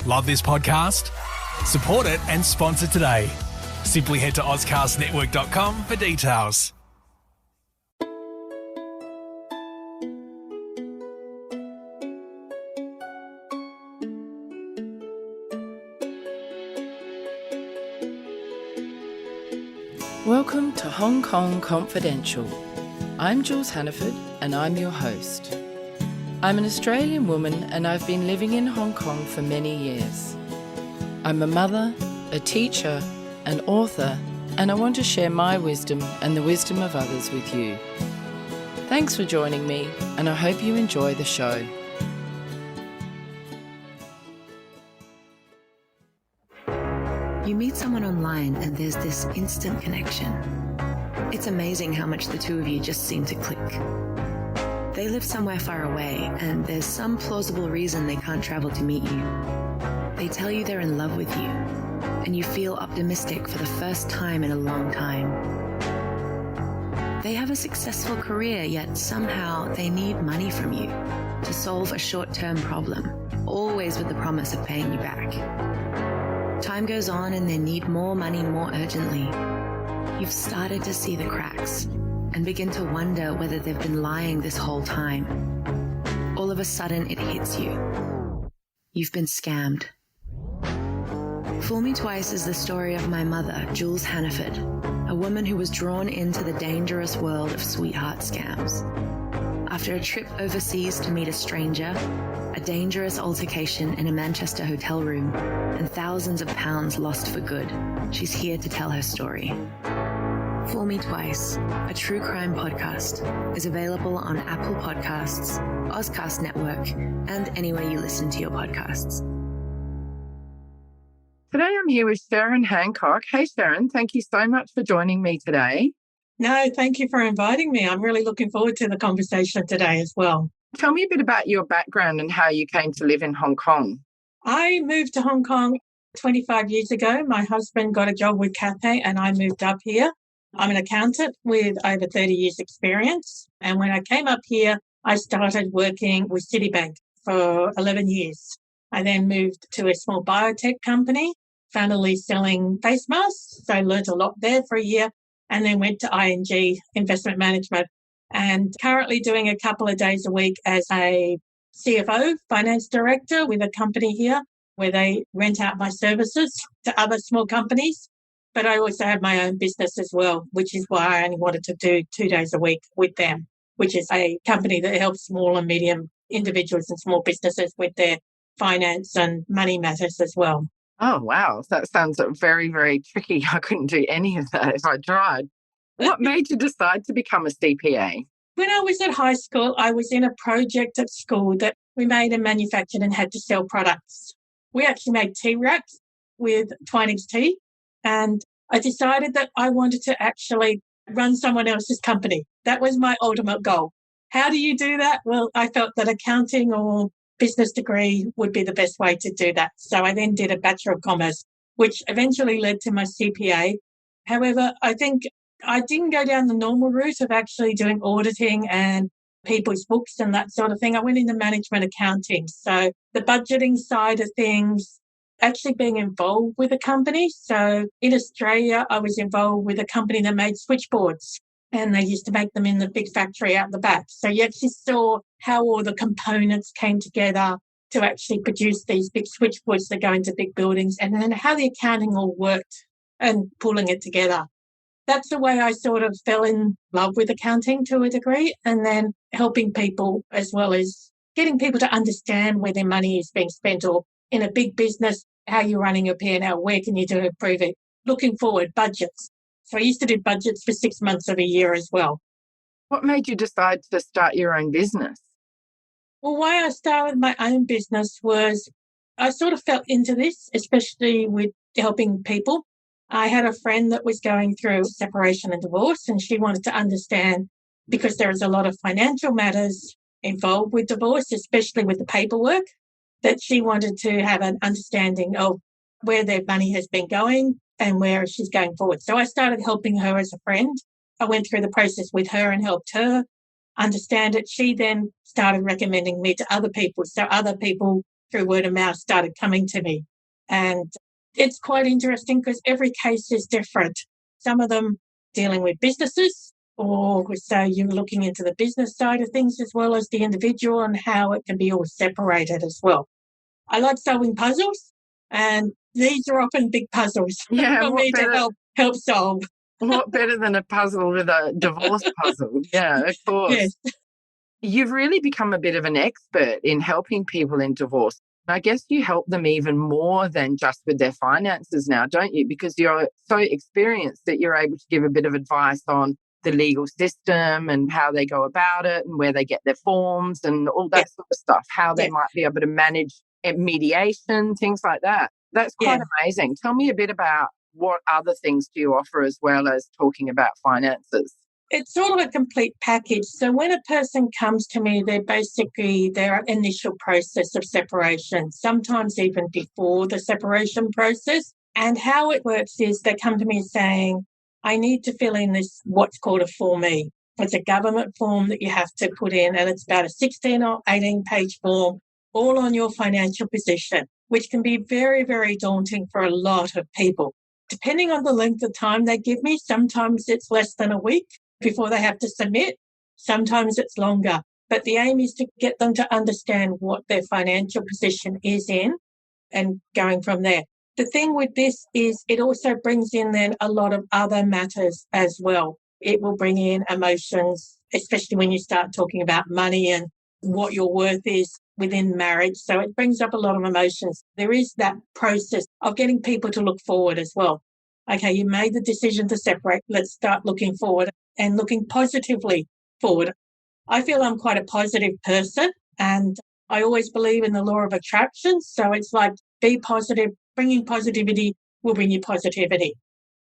Love this podcast? Support it and sponsor today. Simply head to ozcastnetwork.com for details. Welcome to Hong Kong Confidential. I'm Jules Hannaford and I'm your host. I'm an Australian woman and I've been living in Hong Kong for many years. I'm a mother, a teacher, an author, and I want to share my wisdom and the wisdom of others with you. Thanks for joining me and I hope you enjoy the show. You meet someone online and there's this instant connection. It's amazing how much the two of you just seem to click. They live somewhere far away and there's some plausible reason they can't travel to meet you. They tell you they're in love with you and you feel optimistic for the first time in a long time. They have a successful career, yet somehow they need money from you to solve a short-term problem, always with the promise of paying you back. Time goes on and they need more money more urgently. You've started to see the cracks and begin to wonder whether they've been lying this whole time. All of a sudden it hits you. You've been scammed. Fool Me Twice is the story of my mother, Jules Hannaford, a woman who was drawn into the dangerous world of sweetheart scams. After a trip overseas to meet a stranger, a dangerous altercation in a Manchester hotel room, and thousands of pounds lost for good, she's here to tell her story. Fool Me Twice, a true crime podcast, is available on Apple Podcasts, Ozcast Network, and anywhere you listen to your podcasts. Today I'm here with Sherryn Hancock. Hey Sherryn, thank you so much for joining me today. No, thank you for inviting me. I'm really looking forward to the conversation today as well. Tell me a bit about your background and how you came to live in Hong Kong. I moved to Hong Kong 25 years ago. My husband got a job with Cathay and I moved up here. I'm an accountant with over 30 years experience. And when I came up here, I started working with Citibank for 11 years. I then moved to a small biotech company, funnily selling face masks. So I learned a lot there for a year and then went to ING Investment Management and currently doing a couple of days a week as a CFO, finance director with a company here where they rent out my services to other small companies. But I also have my own business as well, which is why I only wanted to do 2 days a week with them, which is a company that helps small and medium individuals and small businesses with their finance and money matters as well. Oh, wow. That sounds very, very tricky. I couldn't do any of that if I tried. What made you decide to become a CPA? When I was at high school, I was in a project at school that we made and manufactured and had to sell products. We actually made tea racks with Twinings tea, and I decided that I wanted to actually run someone else's company. That was my ultimate goal. How do you do that? Well, I felt that accounting or business degree would be the best way to do that. So I then did a Bachelor of Commerce, which eventually led to my CPA. However, I think I didn't go down the normal route of actually doing auditing and people's books and that sort of thing. I went into management accounting. So the budgeting side of things, actually being involved with a company. So in Australia, I was involved with a company that made switchboards and they used to make them in the big factory out the back. So you actually saw how all the components came together to actually produce these big switchboards that go into big buildings and then how the accounting all worked and pulling it together. That's the way I sort of fell in love with accounting to a degree, and then helping people as well as getting people to understand where their money is being spent, or in a big business, how you're running your P&L, where can you do to improve it? Looking forward, budgets. So I used to do budgets for 6 months of a year as well. What made you decide to start your own business? Well, why I started my own business was I sort of felt into this, especially with helping people. I had a friend that was going through separation and divorce, and she wanted to understand, because there is a lot of financial matters involved with divorce, especially with the paperwork, that she wanted to have an understanding of where their money has been going and where she's going forward. So I started helping her as a friend. I went through the process with her and helped her understand it. She then started recommending me to other people. So other people through word of mouth started coming to me. And it's quite interesting because every case is different. Some of them dealing with businesses, or so you're looking into the business side of things as well as the individual and how it can be all separated as well. I like solving puzzles, and these are often big puzzles Yeah, for me to help solve. what better than a puzzle with a divorce puzzle? Yeah, of course. Yes. You've really become a bit of an expert in helping people in divorce. I guess you help them even more than just with their finances now, don't you? Because you're so experienced that you're able to give a bit of advice on the legal system and how they go about it and where they get their forms and all that sort of stuff, how they might be able to manage mediation, things like that. That's quite amazing. Tell me a bit about what other things do you offer as well as talking about finances? It's sort of a complete package. So when a person comes to me, they're basically their initial process of separation, sometimes even before the separation process. And how it works is they come to me saying, I need to fill in this, what's called a Form E. It's a government form that you have to put in, and it's about a 16 or 18-page form, all on your financial position, which can be very, very daunting for a lot of people. Depending on the length of time they give me, sometimes it's less than a week before they have to submit. Sometimes it's longer. But the aim is to get them to understand what their financial position is in and going from there. The thing with this is it also brings in then a lot of other matters as well. It will bring in emotions, especially when you start talking about money and what your worth is within marriage. So it brings up a lot of emotions. There is that process of getting people to look forward as well. Okay, you made the decision to separate. Let's start looking forward and looking positively forward. I feel I'm quite a positive person, and I always believe in the law of attraction. So it's like, be positive, bringing positivity will bring you positivity.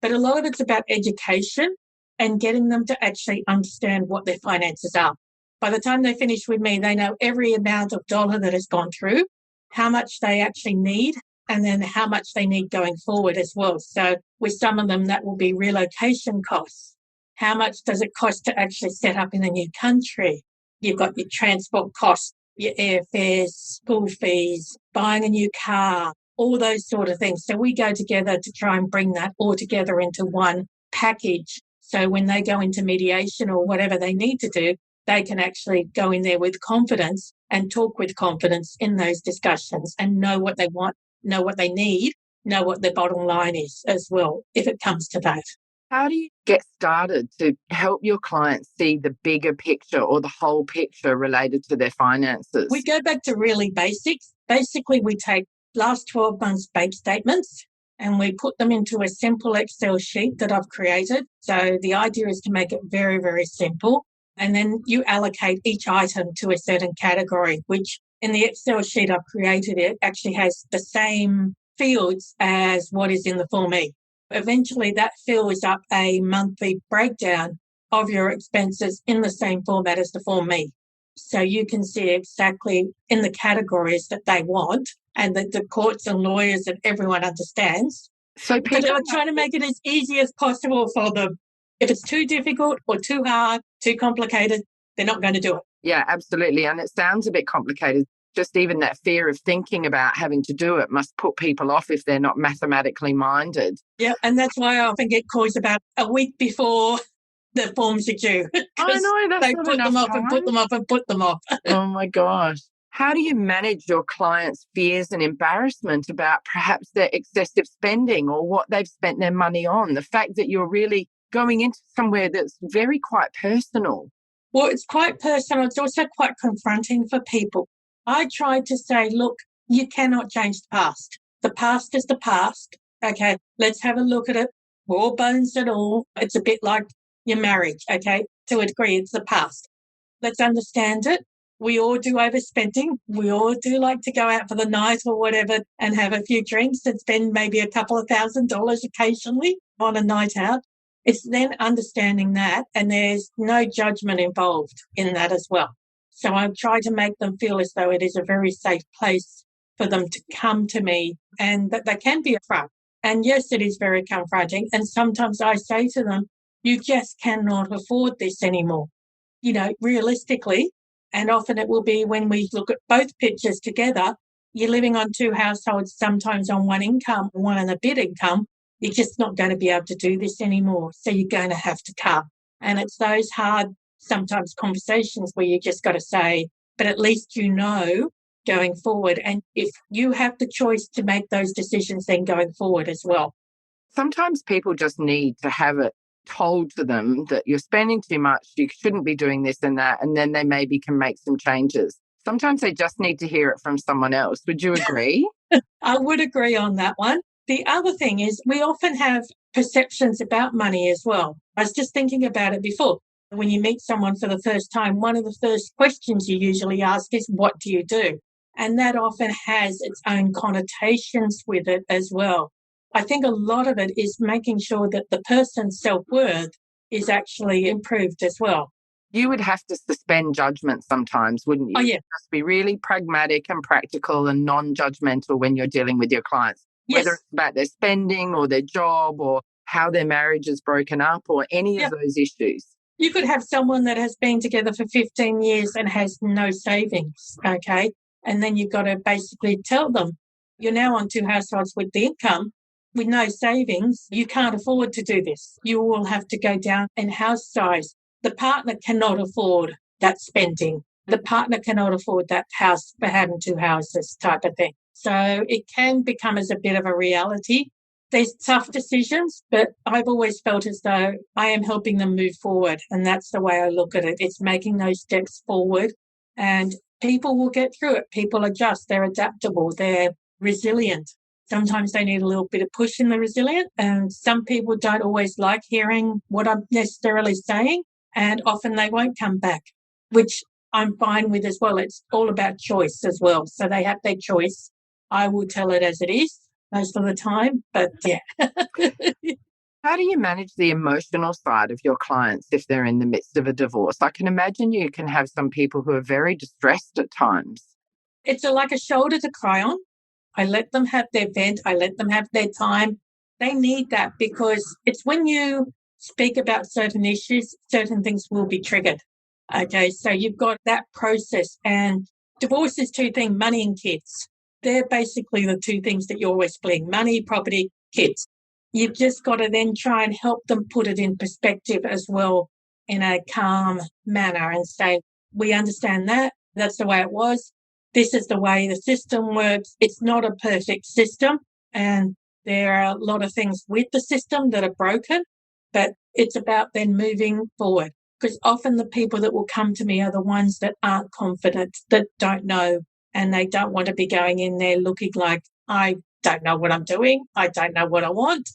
But a lot of it's about education and getting them to actually understand what their finances are. By the time they finish with me, they know every amount of dollar that has gone through, how much they actually need, and then how much they need going forward as well. So with some of them, that will be relocation costs. How much does it cost to actually set up in a new country? You've got your transport costs, your airfares, school fees, buying a new car, all those sort of things. So we go together to try and bring that all together into one package. So when they go into mediation or whatever they need to do, they can actually go in there with confidence and talk with confidence in those discussions and know what they want, know what they need, know what their bottom line is as well, if it comes to that. How do you get started to help your clients see the bigger picture or the whole picture related to their finances? We go back to really basics. Basically, we take last 12 months' bank statements and we put them into a simple Excel sheet that I've created. So the idea is to make it very, very simple. And then you allocate each item to a certain category, which in the Excel sheet I've created, it actually has the same fields as what is in the Form E. Eventually, that fills up a monthly breakdown of your expenses in the same format as the Form E. So you can see exactly in the categories that they want and that the courts and lawyers and everyone understands. So But I'm trying to make it as easy as possible for them. If it's too difficult or too hard, too complicated, they're not going to do it. Yeah, absolutely. And it sounds a bit complicated. Just even that fear of thinking about having to do it must put people off if they're not mathematically minded. Yeah, and that's why I often get calls about a week before the forms are due. I know, that's they not put enough them off time. and put them off and put them off. Oh my gosh. How do you manage your clients' fears and embarrassment about perhaps their excessive spending or what they've spent their money on? The fact that you're really going into somewhere that's very quite personal. Well, it's quite personal. It's also quite confronting for people. I try to say, look, you cannot change the past. The past is the past. Okay, let's have a look at it. Raw bones and all. It's a bit like your marriage, okay? To a degree, it's the past. Let's understand it. We all do overspending. We all do like to go out for the night or whatever and have a few drinks and spend maybe a couple of $1,000s occasionally on a night out. It's then understanding that, and there's no judgment involved in that as well. So I try to make them feel as though it is a very safe place for them to come to me and that they can be upfront. And yes, it is very confronting. And sometimes I say to them, you just cannot afford this anymore. You know, realistically, and often it will be when we look at both pictures together, you're living on two households, sometimes on one income, one and a bit income, you're just not going to be able to do this anymore. So you're going to have to cut. And it's those hard, sometimes conversations where you just got to say, but at least you know going forward. And if you have the choice to make those decisions, then going forward as well. Sometimes people just need to have it told to them that you're spending too much, you shouldn't be doing this and that, and then they maybe can make some changes. Sometimes they just need to hear it from someone else. Would you agree? I would agree on that one. The other thing is we often have perceptions about money as well. I was just thinking about it before. When you meet someone for the first time, one of the first questions you usually ask is, what do you do? And that often has its own connotations with it as well. I think a lot of it is making sure that the person's self-worth is actually improved as well. You would have to suspend judgment sometimes, wouldn't you? Oh, yeah. Just be really pragmatic and practical and non-judgmental when you're dealing with your clients, whether it's about their spending or their job or how their marriage is broken up or any of those issues. You could have someone that has been together for 15 years and has no savings, okay? And then you've got to basically tell them, you're now on two households with the income, with no savings, you can't afford to do this. You will have to go down in house size. The partner cannot afford that spending. The partner cannot afford that house for having two houses type of thing. So it can become as a bit of a reality. There's tough decisions, but I've always felt as though I am helping them move forward. And that's the way I look at it. It's making those steps forward and people will get through it. People adjust. They're adaptable. They're resilient. Sometimes they need a little bit of push in the resilient, and some people don't always like hearing what I'm necessarily saying, and often they won't come back, which I'm fine with as well. It's all about choice as well. So they have their choice. I will tell it as it is most of the time, but yeah. How do you manage the emotional side of your clients if they're in the midst of a divorce? I can imagine you can have some people who are very distressed at times. It's like a shoulder to cry on. I let them have their vent. I let them have their time. They need that because it's when you speak about certain issues, certain things will be triggered. Okay, so you've got that process. And divorce is two things, money and kids. They're basically the two things that you're always splitting, money, property, kids. You've just got to then try and help them put it in perspective as well in a calm manner and say, we understand that. That's the way it was. This is the way the system works. It's not a perfect system, and there are a lot of things with the system that are broken, but it's about then moving forward, because often the people that will come to me are the ones that aren't confident, that don't know, and they don't want to be going in there looking like, I don't know what I'm doing. I don't know what I want.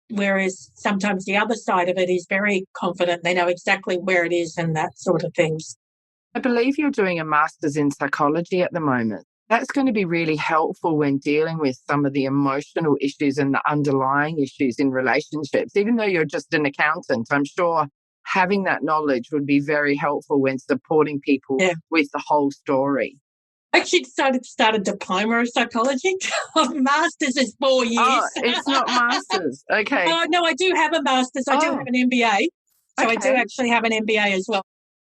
Whereas sometimes the other side of it is very confident. They know exactly where it is and that sort of things. I believe you're doing a master's in psychology at the moment. That's going to be really helpful when dealing with some of the emotional issues and the underlying issues in relationships. Even though you're just an accountant, I'm sure having that knowledge would be very helpful when supporting people with the whole story. I actually decided to start a diploma of psychology. Master's is 4 years. Oh, it's not master's. Okay. No, I do have a master's. I do have an MBA. So I do actually have an MBA as well.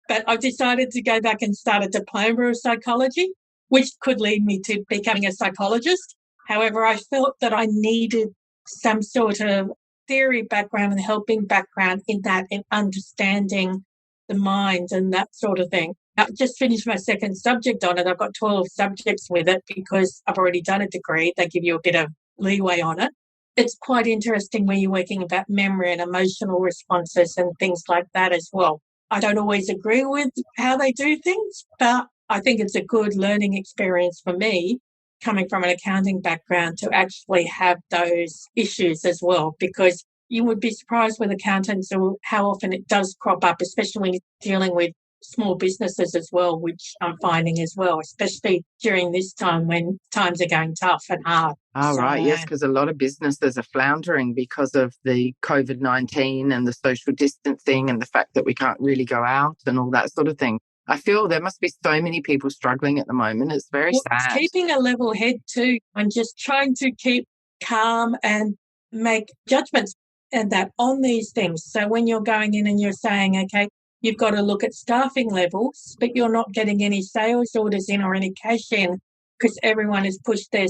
But I've decided to go back and start a diploma of psychology, which could lead me to becoming a psychologist. However, I felt that I needed some sort of theory background and helping background in that, in understanding the mind and that sort of thing. I've just finished my second subject on it. I've got 12 subjects with it because I've already done a degree. They give you a bit of leeway on it. It's quite interesting when you're working about memory and emotional responses and things like that as well. I don't always agree with how they do things, but I think it's a good learning experience for me, coming from an accounting background, to actually have those issues as well, because you would be surprised with accountants how often it does crop up, especially when you're dealing with small businesses as well, which I'm finding as well, especially during this time when times are going tough and hard. Right, yes, because a lot of businesses are floundering because of the COVID-19 and the social distancing and the fact that we can't really go out and all that sort of thing. I feel there must be so many people struggling at the moment. It's very sad. Keeping a level head too, and just trying to keep calm and make judgments and that on these things. So when you're going in and you're saying, okay, you've got to look at staffing levels, but you're not getting any sales orders in or any cash in, because everyone has pushed their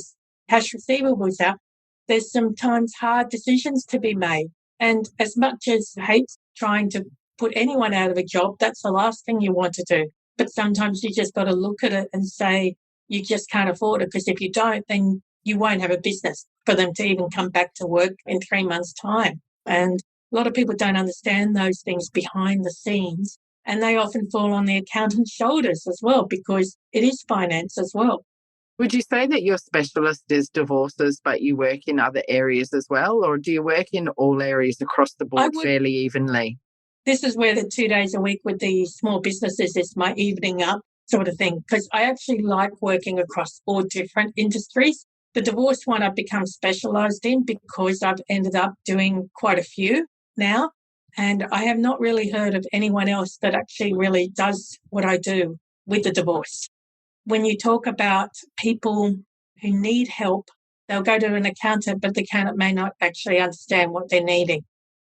cash receivables out, there's sometimes hard decisions to be made. And as much as I hate trying to put anyone out of a job, that's the last thing you want to do. But sometimes you just got to look at it and say, you just can't afford it, because if you don't, then you won't have a business for them to even come back to work in 3 months' time. And a lot of people don't understand those things behind the scenes, and they often fall on the accountant's shoulders as well, because it is finance as well. Would you say that your specialist is divorces, but you work in other areas as well, or do you work in all areas across the board fairly evenly? This is where the 2 days a week with the small businesses is my evening up sort of thing, because I actually like working across all different industries. The divorce one I've become specialised in because I've ended up doing quite a few now, and I have not really heard of anyone else that actually really does what I do with the divorce. When you talk about people who need help, they'll go to an accountant, but the accountant may not actually understand what they're needing.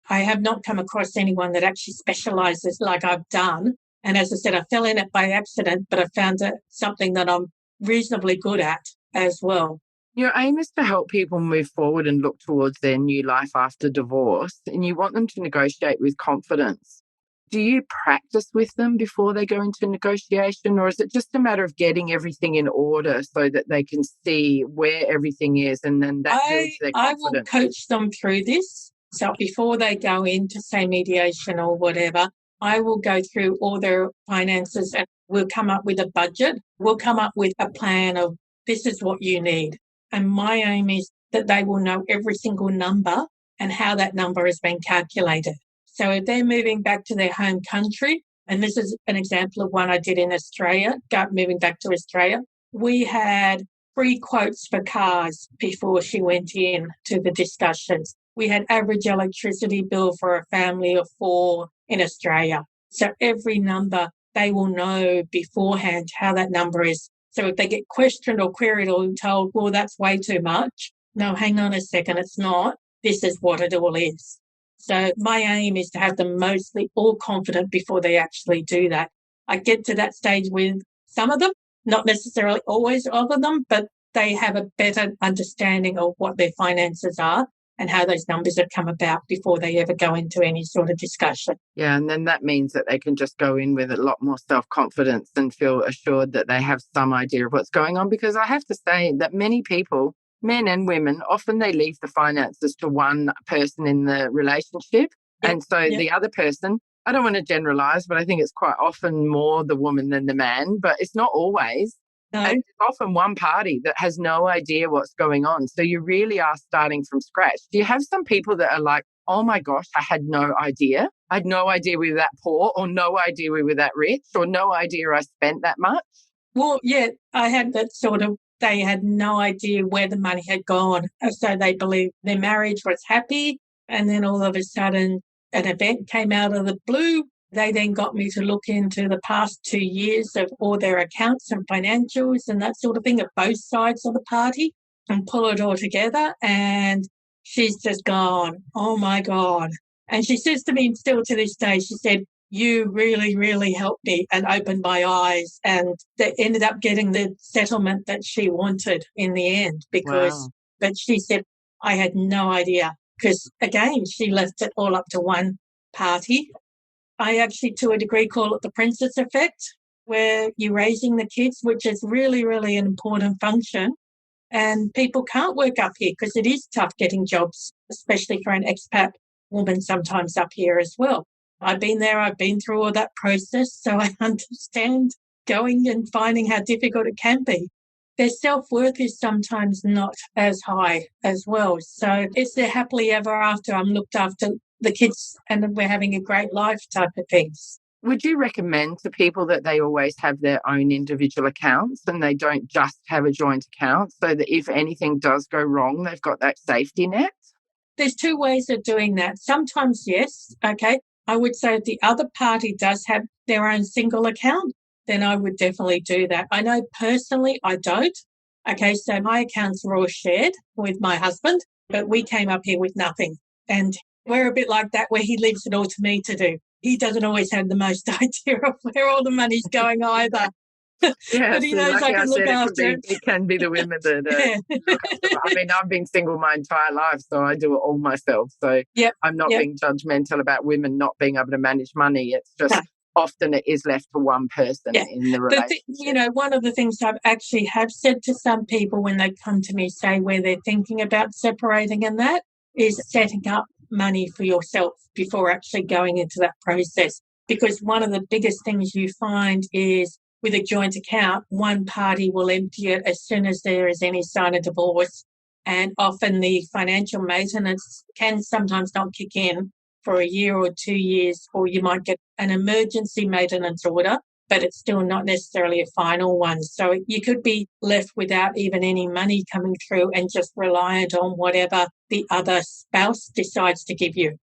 I have not come across anyone that actually specialises like I've done. And as I said, I fell in it by accident, but I found it something that I'm reasonably good at as well. Your aim is to help people move forward and look towards their new life after divorce, and you want them to negotiate with confidence. Do you practice with them before they go into negotiation, or is it just a matter of getting everything in order so that they can see where everything is and then that builds their confidence? I will coach them through this. So before they go into, say, mediation or whatever, I will go through all their finances and we'll come up with a budget. We'll come up with a plan of this is what you need. And my aim is that they will know every single number and how that number has been calculated. So if they're moving back to their home country, and this is an example of one I did in Australia, moving back to Australia, we had 3 quotes for cars before she went in to the discussions. We had average electricity bill for a family of 4 in Australia. So every number, they will know beforehand how that number is. So if they get questioned or queried or told, well, that's way too much. No, hang on a second, it's not. This is what it all is. So my aim is to have them mostly all confident before they actually do that. I get to that stage with some of them, not necessarily always all of them, but they have a better understanding of what their finances are and how those numbers have come about before they ever go into any sort of discussion. Yeah, and then that means that they can just go in with a lot more self-confidence and feel assured that they have some idea of what's going on. Because I have to say that many people, men and women, often they leave the finances to one person in the relationship. Yep. And so the other person, I don't want to generalize, but I think it's quite often more the woman than the man, but it's not always. No. And it's often one party that has no idea what's going on. So you really are starting from scratch. Do you have some people that are like, oh my gosh, I had no idea. I had no idea we were that poor, or no idea we were that rich, or no idea I spent that much? Well, yeah, I had that sort of, they had no idea where the money had gone. So they believed their marriage was happy. And then all of a sudden, an event came out of the blue. They then got me to look into the past 2 years of all their accounts and financials and that sort of thing at both sides of the party and pull it all together. And she's just gone, oh, my God. And she says to me still to this day, she said, you really, really helped me and opened my eyes. And they ended up getting the settlement that she wanted in the end because, but she said, I had no idea because, again, she left it all up to one party. I actually, to a degree, call it the princess effect, where you're raising the kids, which is really, really an important function. And people can't work up here because it is tough getting jobs, especially for an expat woman sometimes up here as well. I've been there. I've been through all that process, so I understand going and finding how difficult it can be. Their self-worth is sometimes not as high as well. So it's their happily ever after, I'm looked after the kids and we're having a great life type of things. Would you recommend to people that they always have their own individual accounts and they don't just have a joint account so that if anything does go wrong, they've got that safety net? There's 2 ways of doing that. Sometimes, yes, okay. I would say if the other party does have their own single account, then I would definitely do that. I know personally I don't. Okay, so my accounts are all shared with my husband, but we came up here with nothing. And we're a bit like that where he leaves it all to me to do. He doesn't always have the most idea of where all the money's going either. Yeah, but he so knows like I I can look said, after it. it can be the women that Yeah. look after. I mean, I've been single my entire life, so I do it all myself. So Yep. I'm not Yep. being judgmental about women not being able to manage money. It's No. just often it is left to one person Yeah. in the relationship. One of the things I've actually have said to some people when they come to me, say where they're thinking about separating and that, is setting up money for yourself before actually going into that process. Because one of the biggest things you find is with a joint account, one party will empty it as soon as there is any sign of divorce. And often the financial maintenance can sometimes not kick in for a year or 2 years, or you might get an emergency maintenance order, but it's still not necessarily a final one. So you could be left without even any money coming through and just reliant on whatever the other spouse decides to give you.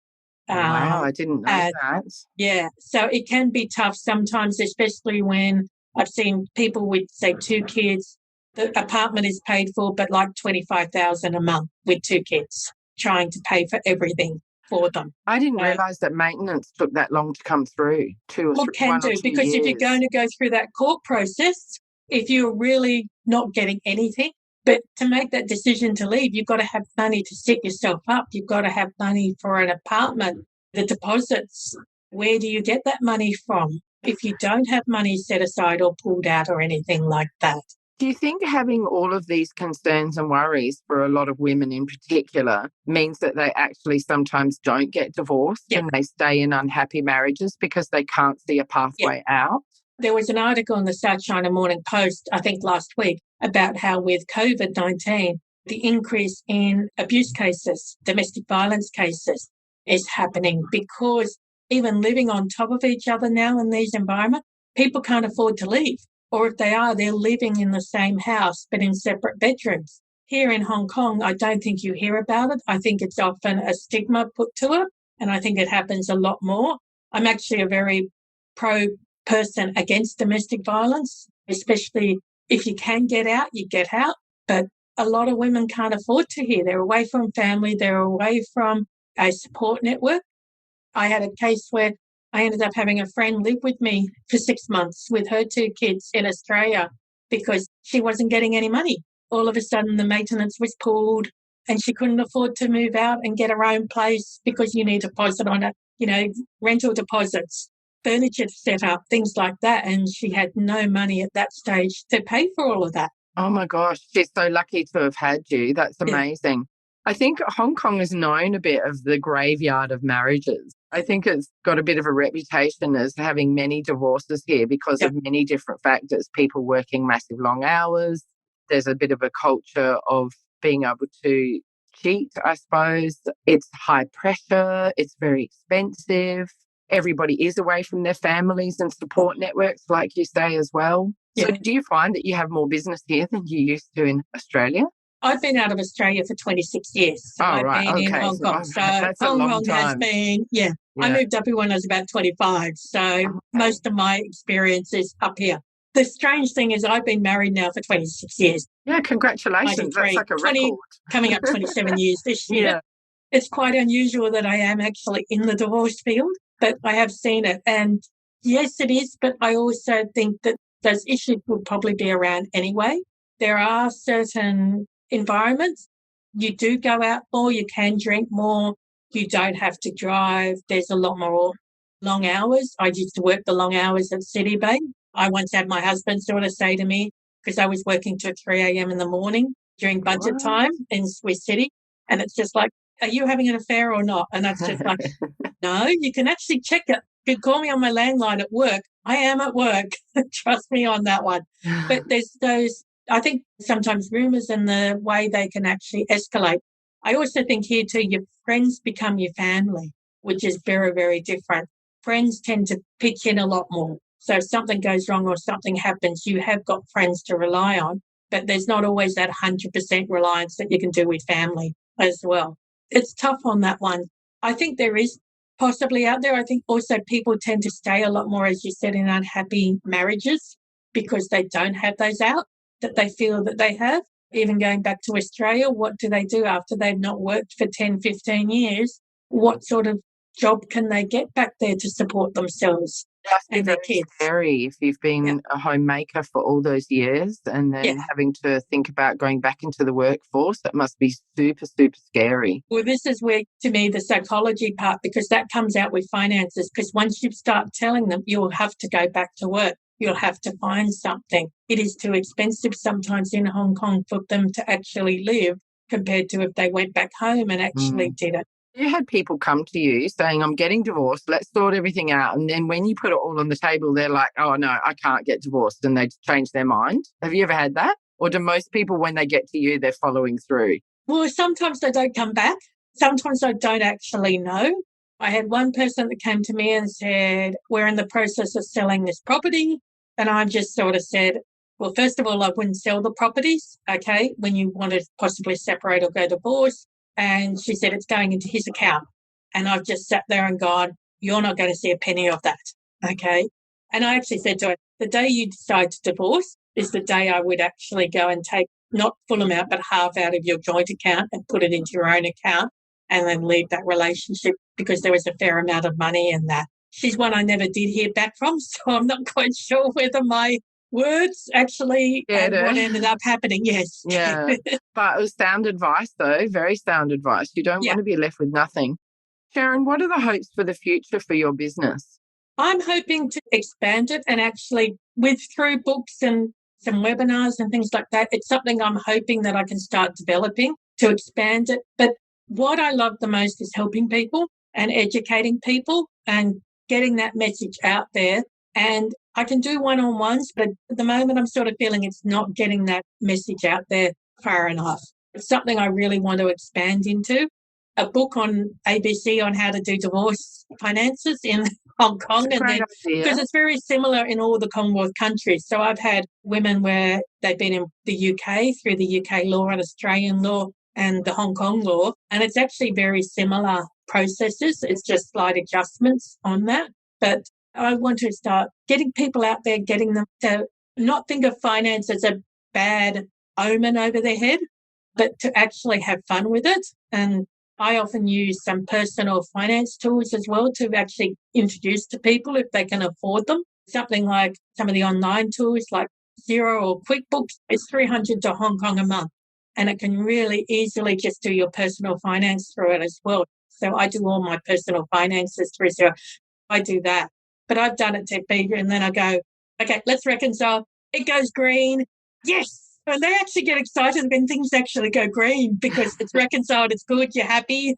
Wow, I didn't know that. Yeah, so it can be tough sometimes, especially when I've seen people with, say, 2 kids. The apartment is paid for, but like $25,000 a month with 2 kids, trying to pay for everything for them. I didn't realise that maintenance took that long to come through. 2 or 3, can 1 or do, 2 because years. if you're going to go through that court process, if you're really not getting anything, but to make that decision to leave, you've got to have money to set yourself up. You've got to have money for an apartment, the deposits. Where do you get that money from if you don't have money set aside or pulled out or anything like that? Do you think having all of these concerns and worries for a lot of women in particular means that they actually sometimes don't get divorced and they stay in unhappy marriages because they can't see a pathway out? There was an article in the South China Morning Post, I think last week, about how with COVID-19, the increase in abuse cases, domestic violence cases, is happening because even living on top of each other now in these environments, people can't afford to leave. Or if they are, they're living in the same house but in separate bedrooms. Here in Hong Kong, I don't think you hear about it. I think it's often a stigma put to it, and I think it happens a lot more. I'm actually a very pro person against domestic violence, especially if you can get out, you get out. But a lot of women can't afford to here. They're away from family. They're away from a support network. I had a case where I ended up having a friend live with me for 6 months with her 2 kids in Australia because she wasn't getting any money. All of a sudden, the maintenance was pulled and she couldn't afford to move out and get her own place because you need a deposit on it, rental deposits, furniture to set up, things like that. And she had no money at that stage to pay for all of that. Oh my gosh, she's so lucky to have had you. That's amazing. I think Hong Kong is known a bit of the graveyard of marriages. I think it's got a bit of a reputation as having many divorces here because of many different factors. People working massive long hours. There's a bit of a culture of being able to cheat, I suppose. It's high pressure. It's very expensive. Everybody is away from their families and support networks, like you say, as well. So do you find that you have more business here than you used to in Australia? I've been out of Australia for 26 years. So I've been in Hong Kong. So that's Hong a long Kong time. has been, I moved up here when I was about 25. So most of my experience is up here. The strange thing is I've been married now for 26 years. Yeah, congratulations. That's like a record. Coming up 27 years this year. Yeah. It's quite unusual that I am actually in the divorce field, but I have seen it. And yes, it is. But I also think that those issues will probably be around anyway. There are certain environments. You do go out more, you can drink more, you don't have to drive. There's a lot more long hours. I used to work the long hours at City Bay. I once had my husband sort of say to me, because I was working till 3 a.m. in the morning during budget time in Swiss City, and it's just like, are you having an affair or not? And that's just like, no, you can actually check it. You can call me on my landline at work. I am at work. Trust me on that one. But there's those, I think sometimes rumours and the way they can actually escalate. I also think here too, your friends become your family, which is very, very different. Friends tend to pitch in a lot more. So if something goes wrong or something happens, you have got friends to rely on, but there's not always that 100% reliance that you can do with family as well. It's tough on that one. I think there is possibly out there. I think also people tend to stay a lot more, as you said, in unhappy marriages because they don't have those out that they feel that they have. Even going back to Australia, what do they do after they've not worked for 10, 15 years? What sort of job can they get back there to support themselves? It must be and their very kids. scary if you've been a homemaker for all those years and then having to think about going back into the workforce. That must be super, super scary. Well, this is where, to me, the psychology part, because that comes out with finances, because once you start telling them you'll have to go back to work, you'll have to find something. It is too expensive sometimes in Hong Kong for them to actually live compared to if they went back home and actually did it. You had people come to you saying, I'm getting divorced, let's sort everything out. And then when you put it all on the table, they're like, oh, no, I can't get divorced. And they change their mind. Have you ever had that? Or do most people, when they get to you, they're following through? Well, sometimes they don't come back. Sometimes I don't actually know. I had one person that came to me and said, we're in the process of selling this property. And I just sort of said, well, first of all, I wouldn't sell the properties, okay, when you want to possibly separate or go divorce. And she said, it's going into his account. And I've just sat there and gone, you're not going to see a penny of that, okay? And I actually said to her, the day you decide to divorce is the day I would actually go and take not full amount, but half out of your joint account and put it into your own account and then leave that relationship, because there was a fair amount of money in that. She's one I never did hear back from, so I'm not quite sure whether my words actually what ended up happening. Yes. Yeah. But it was sound advice, though, very sound advice. You don't want to be left with nothing. Sherryn, what are the hopes for the future for your business? I'm hoping to expand it and actually through books and some webinars and things like that. It's something I'm hoping that I can start developing to expand it. But what I love the most is helping people and educating people and getting that message out there. And I can do one-on-ones, but at the moment I'm sort of feeling it's not getting that message out there far enough. It's something I really want to expand into. A book on ABC on how to do divorce finances in Hong Kong, and then because it's very similar in all the Commonwealth countries. So I've had women where they've been in the UK through the UK law and Australian law and the Hong Kong law, and it's actually very similar processes. It's just slight adjustments on that. But I want to start getting people out there, getting them to not think of finance as a bad omen over their head, but to actually have fun with it. And I often use some personal finance tools as well to actually introduce to people if they can afford them. Something like some of the online tools like Xero or QuickBooks, it's 300 to Hong Kong a month. And it can really easily just do your personal finance through it as well. So I do all my personal finances through Xero. I do that. But I've done it to people and then I go, okay, let's reconcile. It goes green. Yes. And they actually get excited when things actually go green because it's reconciled, it's good, you're happy.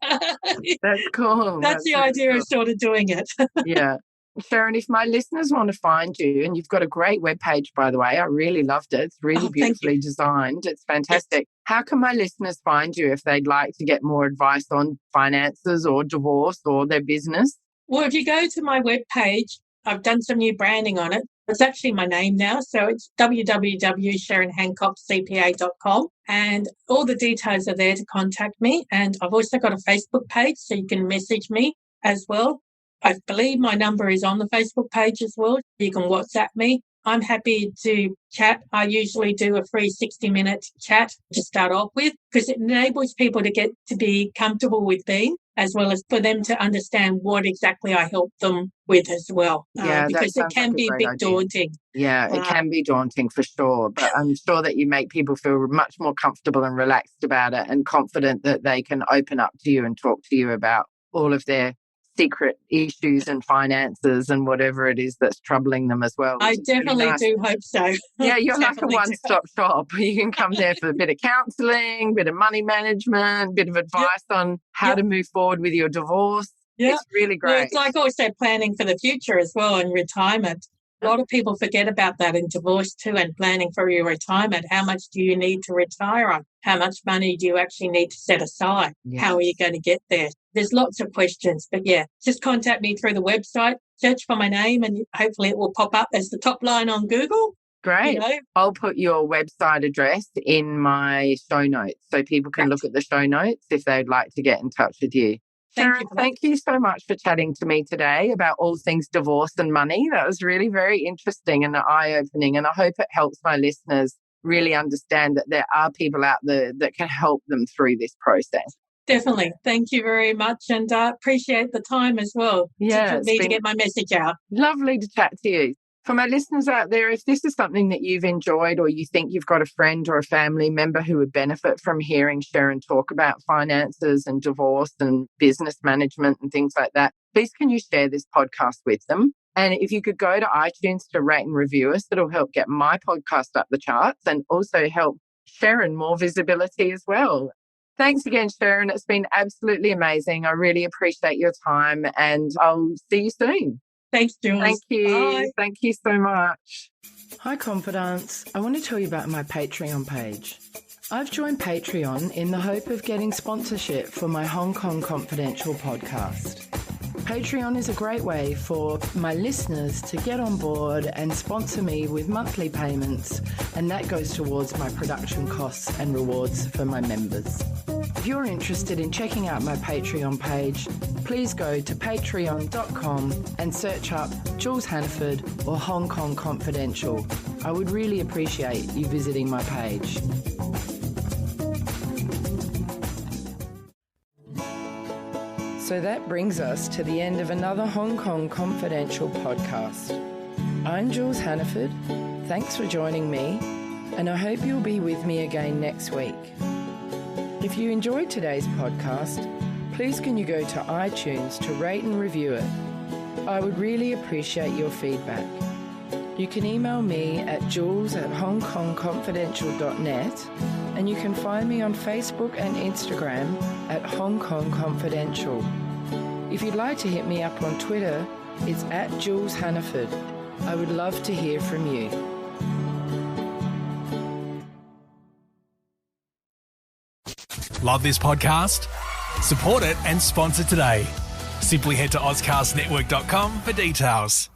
That's cool. That's the idea of sort of doing it. Yeah. Sherryn, if my listeners want to find you, and you've got a great webpage, by the way, I really loved it. It's really beautifully designed. It's fantastic. Yes. How can my listeners find you if they'd like to get more advice on finances or divorce or their business? Well, if you go to my webpage, I've done some new branding on it. It's actually my name now. So it's www.sherrynhancockcpa.com. And all the details are there to contact me. And I've also got a Facebook page, so you can message me as well. I believe my number is on the Facebook page as well. You can WhatsApp me. I'm happy to chat. I usually do a free 60-minute chat to start off with because it enables people to get to be comfortable with me, as well as for them to understand what exactly I help them with as well. Yeah, because it can be a bit daunting. Yeah, it can be daunting for sure. But I'm sure that you make people feel much more comfortable and relaxed about it and confident that they can open up to you and talk to you about all of their secret issues and finances and whatever it is that's troubling them as well. I definitely do hope so. Yeah, you're like a one-stop shop. You can come there for a bit of counselling, bit of money management, bit of advice on how to move forward with your divorce. Yeah. It's really great. Well, it's like also planning for the future as well and retirement. A lot of people forget about that in divorce too and planning for your retirement. How much do you need to retire on? How much money do you actually need to set aside? Yes. How are you going to get there? There's lots of questions, but just contact me through the website, search for my name and hopefully it will pop up as the top line on Google. Great. You know? I'll put your website address in my show notes so people can look at the show notes if they'd like to get in touch with you. Sherryn, thank you so much for chatting to me today about all things divorce and money. That was really very interesting and eye-opening, and I hope it helps my listeners really understand that there are people out there that can help them through this process. Definitely. Thank you very much, and appreciate the time as well Yeah, for me to get my message out. Lovely to chat to you. For my listeners out there, if this is something that you've enjoyed or you think you've got a friend or a family member who would benefit from hearing Sherryn talk about finances and divorce and business management and things like that, please can you share this podcast with them? And if you could go to iTunes to rate and review us, that'll help get my podcast up the charts and also help Sherryn more visibility as well. Thanks again, Sherryn. It's been absolutely amazing. I really appreciate your time and I'll see you soon. Thanks, Jules. Thank you. Bye. Thank you so much. Hi, Confidants. I want to tell you about my Patreon page. I've joined Patreon in the hope of getting sponsorship for my Hong Kong Confidential podcast. Patreon is a great way for my listeners to get on board and sponsor me with monthly payments, and that goes towards my production costs and rewards for my members. If you're interested in checking out my Patreon page, please go to patreon.com and search up Jules Hannaford or Hong Kong Confidential. I would really appreciate you visiting my page. So that brings us to the end of another Hong Kong Confidential podcast. I'm Jules Hannaford. Thanks for joining me, and I hope you'll be with me again next week. If you enjoyed today's podcast, please can you go to iTunes to rate and review it. I would really appreciate your feedback. You can email me at jules@hongkongconfidential.net, and you can find me on Facebook and Instagram at Hong Kong Confidential. If you'd like to hit me up on Twitter, it's at Jules Hannaford. I would love to hear from you. Love this podcast? Support it and sponsor today. Simply head to AuscastNetwork.com for details.